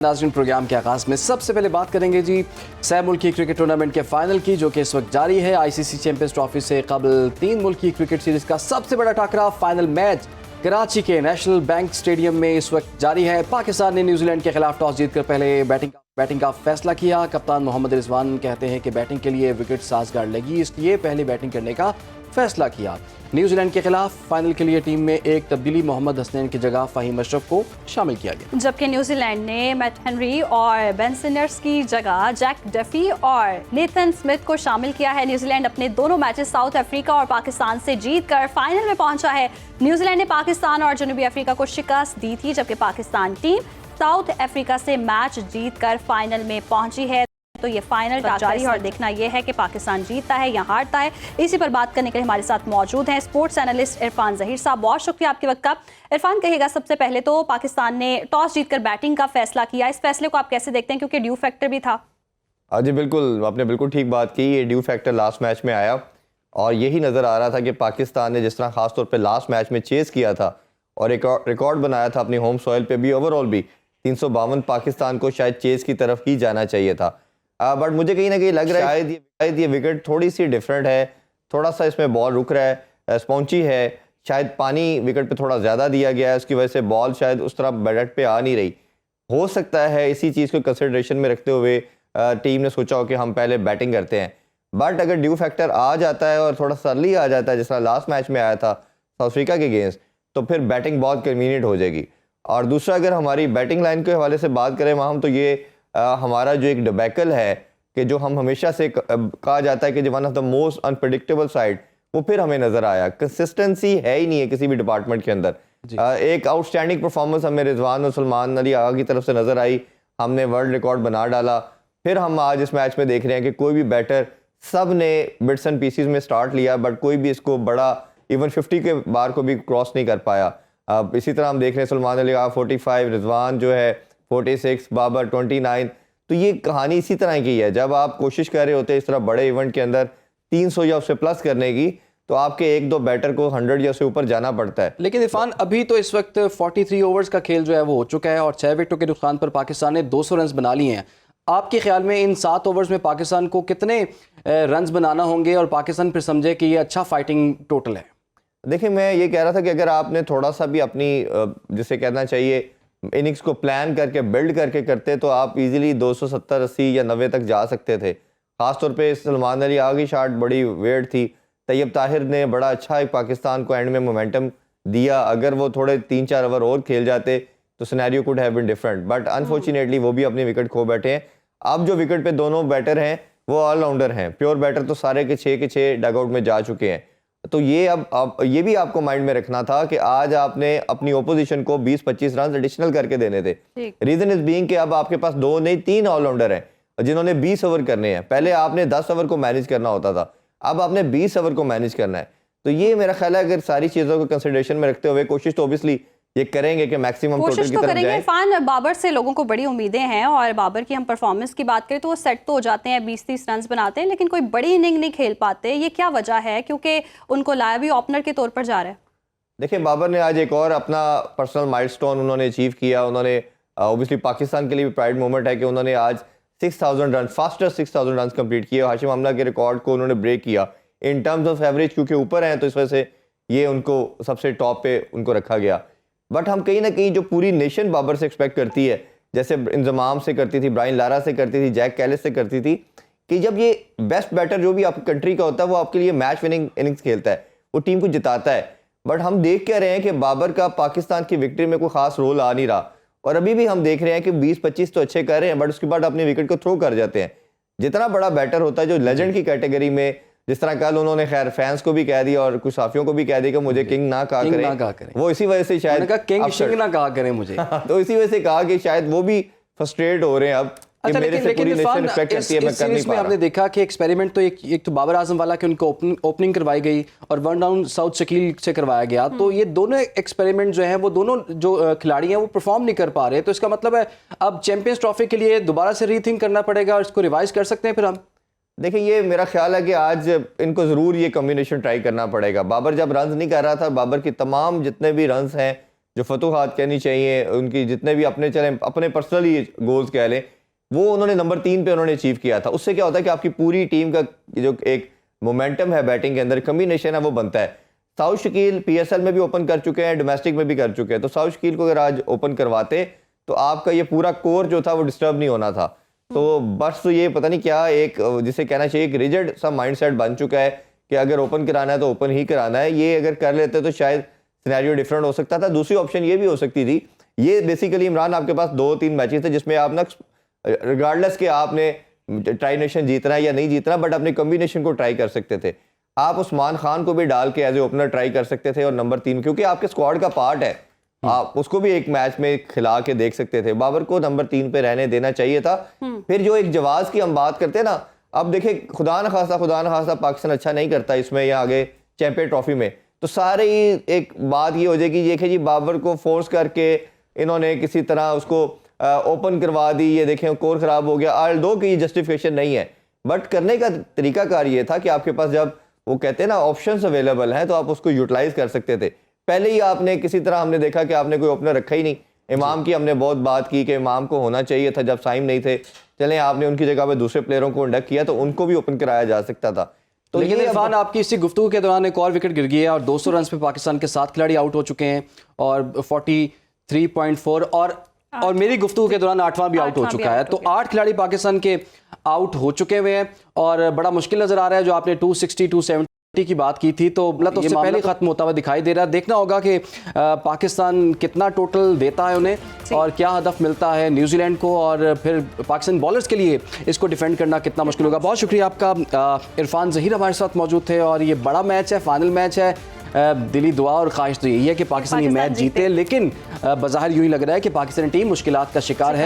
नाज़रीन, प्रोग्राम के आगाज़ में सबसे पहले बात करेंगे जी सह मुल्की क्रिकेट टूर्नामेंट के फाइनल की, जो कि इस वक्त जारी है। आईसीसी चैंपियंस ट्रॉफी से कबल 3 मुल्की क्रिकेट सीरीज का सबसे बड़ा टकराव फाइनल मैच कराची के नेशनल बैंक स्टेडियम में इस वक्त जारी है। पाकिस्तान ने न्यूजीलैंड के खिलाफ टॉस जीतकर पहले बैटिंग का फैसला किया। कप्तान मोहम्मद रिजवान कहते हैं कि बैटिंग के लिए विकेट साजगार लगी, इसलिए पहले बैटिंग करने का फैसला किया। न्यूजीलैंड के खिलाफ फाइनल के लिए टीम में एक तब्दीली, मोहम्मद हसनैन की जगह फ़हीम अशरफ को शामिल किया गया, जबकि न्यूजीलैंड ने मैट हेनरी और बेन सिनर्स की जगह जैक डफी और नेथन स्मिथ को शामिल किया है। न्यूजीलैंड अपने दोनों मैचेस साउथ अफ्रीका और पाकिस्तान से जीतकर फाइनल में पहुंचा है। न्यूजीलैंड ने पाकिस्तान और जनूबी अफ्रीका को शिकस्त दी थी, जबकि पाकिस्तान टीम साउथ अफ्रीका से मैच जीतकर फाइनल में पहुंची है। तो ये फाइनल जारी है और देखना यह है कि पाकिस्तान जीतता है या हारता है। इसी पर बात करने के लिए हमारे साथ मौजूद हैं स्पोर्ट्स एनालिस्ट इरफान ज़हीर साहब। बहुत शुक्रिया आपके वक्त का। इरफान, कहिएगा सबसे पहले तो पाकिस्तान ने टॉस जीतकर बैटिंग का फैसला किया, इस फैसले को आप कैसे देखते हैं, क्योंकि ड्यू फैक्टर भी था? जी बिल्कुल, आपने बिल्कुल ठीक बात की। ये ड्यू फैक्टर लास्ट मैच में आया और यही नज़र आ रहा था कि पाकिस्तान ने जिस तरह खासतौर पर लास्ट मैच में चेस किया था और एक रिकॉर्ड बनाया था अपनी होम सॉइल पे भी, ओवरऑल भी 352 पाकिस्तान को शायद चेस की तरफ ही जाना चाहिए था। बट मुझे कहीं ना कहीं लग रहा है शायद ये विकेट थोड़ी सी डिफरेंट है, थोड़ा सा इसमें बॉल रुक रहा है, स्पॉन्ची है, शायद पानी विकेट पे थोड़ा ज़्यादा दिया गया है, उसकी वजह से बॉल शायद उस तरह बैट पे आ नहीं रही। हो सकता है इसी चीज़ को कंसिडरेशन में रखते हुए टीम ने सोचा हो कि हम पहले बैटिंग करते हैं। बट अगर ड्यू फैक्टर आ जाता है और थोड़ा सा अर्ली आ जाता है, जिस तरह लास्ट मैच में आया था साउथ अफ्रीका के अगेंस्ट, तो फिर बैटिंग बहुत कन्वीनियंट हो जाएगी। और दूसरा, अगर हमारी बैटिंग लाइन के हवाले से बात करें वहाँ, तो ये हमारा जो एक डिबैकल है कि जो हम हमेशा से कहा जाता है कि one of the most unpredictable side, वो फिर हमें नजर आया। कंसिस्टेंसी है ही नहीं है किसी भी डिपार्टमेंट के अंदर। एक आउटस्टैंडिंग परफॉर्मेंस हमें रिजवान और सलमान अली आगा की तरफ से नजर आई, हमने वर्ल्ड रिकॉर्ड बना डाला। फिर हम आज इस मैच में देख रहे हैं कि कोई भी बैटर, सब ने बिट्स एंड पीसीज में स्टार्ट लिया, बट कोई भी इसको बड़ा इवन 50 के बार को भी क्रॉस नहीं कर पाया। इसी तरह हम देख रहे हैं सलमान अली आगा 45, रिजवान जो है 46, बाबर 29। तो ये कहानी इसी तरह की है। जब आप कोशिश कर रहे होते हैं इस तरह बड़े इवेंट के अंदर 300 या उससे प्लस करने की, तो आपके 1-2 बैटर को 100 या उससे ऊपर जाना पड़ता है। लेकिन इरफान, अभी तो इस वक्त 43 ओवर्स का खेल जो है वो हो चुका है और 6 विकेटों के नुकसान पर पाकिस्तान ने 200 रन बना लिए हैं। आपके ख्याल में इन 7 ओवर्स में पाकिस्तान को कितने रन बनाना होंगे और पाकिस्तान फिर समझे कि ये अच्छा फाइटिंग टोटल है? देखिए, मैं ये कह रहा था कि अगर आपने थोड़ा सा भी अपनी जिसे कहना चाहिए इनिंग्स को प्लान करके बिल्ड करके करते, तो आप इजीली 270, 80 या 90 तक जा सकते थे। खासतौर पे सलमान अली आगा की शॉट बड़ी वेट थी। तैयब ताहिर ने बड़ा अच्छा एक पाकिस्तान को एंड में मोमेंटम दिया। अगर वो थोड़े 3-4 ओवर और खेल जाते तो scenario could have been different, but unfortunately वो भी अपनी विकेट खो बैठे हैं। अब जो विकेट पे दोनों बैटर हैं वो ऑलराउंडर हैं, प्योर बैटर तो सारे के 6 के 6 डगआउट में जा चुके हैं। तो ये अब ये भी आपको माइंड में रखना था कि आज आपने अपनी ओपोजिशन को 20-25 रन एडिशनल करके देने थे। रीजन इज बीइंग कि अब आपके पास 2 नहीं 3 ऑलराउंडर हैं जिन्होंने 20 ओवर करने हैं। पहले आपने 10 ओवर को मैनेज करना होता था, अब आपने 20 ओवर को मैनेज करना है। तो ये मेरा ख्याल है अगर सारी चीजों को कंसिडरेशन में रखते हुए कोशिश तो ऑब्वियसली ये करेंगे कि मैक्सिमम टोटल की तरफ जाएं। इरफान, बाबर से लोगों को बड़ी उम्मीदें हैं और बाबर की हम परफॉर्मेंस की बात करें तो वो सेट तो हो जाते हैं, 20-30 रन बनाते हैं, लेकिन कोई बड़ी इनिंग नहीं खेल पाते। ये क्या वजह है, क्योंकि उनको लाया भी ओपनर के तौर पर जा रहा है? देखिए, बाबर ने आज एक और अपना पर्सनल माइलस्टोन उन्होंने अचीव किया। उन्होंने ऑब्वियसली पाकिस्तान के लिए भी प्राइड मोमेंट है कि उन्होंने आज 6000 रन, फास्टेस्ट 6000 रन कंप्लीट किए। हाशिम अमला के रिकॉर्ड को उन्होंने ब्रेक किया इन टर्म्स ऑफ एवरेज, क्योंकि ऊपर हैं तो इस वजह से ये उनको सबसे टॉप पे उनको रखा गया। बट हम कहीं ना कहीं जो पूरी नेशन बाबर से एक्सपेक्ट करती है, जैसे इंजमाम से करती थी, ब्रायन लारा से करती थी, जैक कैलिस से करती थी, कि जब ये बेस्ट बैटर जो भी आपकी कंट्री का होता है वो आपके लिए मैच विनिंग इनिंग्स खेलता है, वो टीम को जिताता है। बट हम देख क्या रहे हैं कि बाबर का पाकिस्तान की विक्ट्री में कोई खास रोल आ नहीं रहा। और अभी भी हम देख रहे हैं कि 20-25 तो अच्छे कर रहे हैं, बट उसके बाद अपनी विकेट को थ्रो कर जाते हैं। जितना बड़ा बैटर होता है जो लेजेंड की कैटेगरी में, जिस तरह कल उन्होंने खैर फैंस को भी कह दिया और कुछ साफियों को भी कह दिया कि मुझे किंग ना कहा करें, वो इसी वजह से शायद किंग शिंग ना कहा करें मुझे तो इसी वजह से कहा कि शायद वो भी फ्रस्ट्रेट हो रहे हैं अब। अच्छा, लेकिन इस सीरीज में आपने देखा कि एक्सपेरिमेंट तो एक तो बाबर आजम वाला कि उनको ओपनिंग करवाई गई और वन डाउन साउथ शकील से करवाया गया। तो ये दोनों एक्सपेरिमेंट जो हैं वो दोनों जो खिलाड़ी हैं वो परफॉर्म नहीं कर पा रहे। तो इसका मतलब है अब चैंपियंस ट्रॉफी के लिए दोबारा से रीथिंक करना पड़ेगा और इसको रिवाइज कर सकते हैं फिर हम? देखिए, ये मेरा ख्याल है कि आज इनको ज़रूर ये कॉम्बिनेशन ट्राई करना पड़ेगा। बाबर जब रन्स नहीं कर रहा था, बाबर की तमाम जितने भी रन्स हैं जो फतूहात कहनी चाहिए, उनकी जितने भी अपने पर्सनली गोल्स कह लें, वो उन्होंने नंबर 3 पे उन्होंने अचीव किया था। उससे क्या होता है कि आपकी पूरी टीम का जो एक मोमेंटम है बैटिंग के अंदर, कम्बिनेशन है, वो बनता है। साउथ शकील PSL में भी ओपन कर चुके हैं, डोमेस्टिक में भी कर चुके हैं, तो साउथ शकील को अगर आज ओपन करवाते तो आपका ये पूरा कोर जो था वो डिस्टर्ब नहीं होना था। तो बस ये पता नहीं क्या एक जिसे कहना चाहिए एक रिजिड सा माइंडसेट बन चुका है कि अगर ओपन कराना है तो ओपन ही कराना है। ये अगर कर लेते तो शायद सिनेरियो डिफरेंट हो सकता था। दूसरी ऑप्शन ये भी हो सकती थी, ये बेसिकली इमरान आपके पास 2-3 मैचेस थे जिसमें आप ना रिगार्डलेस के आपने ट्राई नेशन जीतना है या नहीं जीतना, बट अपने कॉम्बिनेशन को ट्राई कर सकते थे। आप उस्मान खान को भी डाल के एज ए ओपनर ट्राई कर सकते थे और नंबर 3 क्योंकि आपके स्क्वाड का पार्ट है, आप उसको भी एक मैच में खिला के देख सकते थे। बाबर को नंबर 3 पे रहने देना चाहिए था। फिर जो एक जवाज की हम बात करते हैं ना, अब देखे खुदा न खासा पाकिस्तान अच्छा नहीं करता इसमें या आगे चैंपियन ट्रॉफी में, तो सारे ही एक बात ये हो जाएगी ये जी बाबर को फोर्स करके इन्होंने किसी तरह उसको ओपन करवा दी, ये देखें कोर खराब हो गया। आल दो की जस्टिफिकेशन नहीं है, बट करने का तरीकाकार ये था कि आपके पास जब वो कहते हैं ना ऑप्शंस अवेलेबल हैं तो आप उसको यूटिलाइज कर सकते थे। पहले ही आपने किसी तरह हमने देखा कि आपने कोई ओपनर रखा ही नहीं। इमाम की हमने बहुत बात की कि इमाम को होना चाहिए था जब साइम नहीं थे, चलें आपने उनकी जगह पे दूसरे प्लेयरों को इंडक्ट किया तो उनको भी ओपन कराया जा सकता था। तो लेकिन इरफान आपकी इसी गुफ्तगू के दौरान एक और विकेट गिर गई है और 200 रन पे पाकिस्तान के 7 खिलाड़ी आउट हो चुके हैं और 43.4 और मेरी गुफ्तगू के दौरान 8वां भी आउट हो चुका है। तो 8 खिलाड़ी पाकिस्तान के आउट हो चुके हुए हैं और बड़ा मुश्किल नजर आ रहा है। जो आपने 260 270 की बात की थी तो मतलब तो उससे पहले खत्म होता हुआ दिखाई दे रहा है। देखना होगा कि पाकिस्तान कितना टोटल देता है उन्हें और क्या हदफ मिलता है न्यूजीलैंड को, और फिर पाकिस्तान बॉलर्स के लिए इसको डिफेंड करना कितना मुश्किल होगा। बहुत शुक्रिया आपका। इरफान ज़हीर हमारे साथ मौजूद थे और ये बड़ा मैच है, फाइनल मैच है। दिली दुआ और ख्वाहिश तो यही है कि पाकिस्तान ये मैच जीते, लेकिन बज़ाहिर यूँ ही लग रहा है कि पाकिस्तानी टीम मुश्किलात का शिकार है।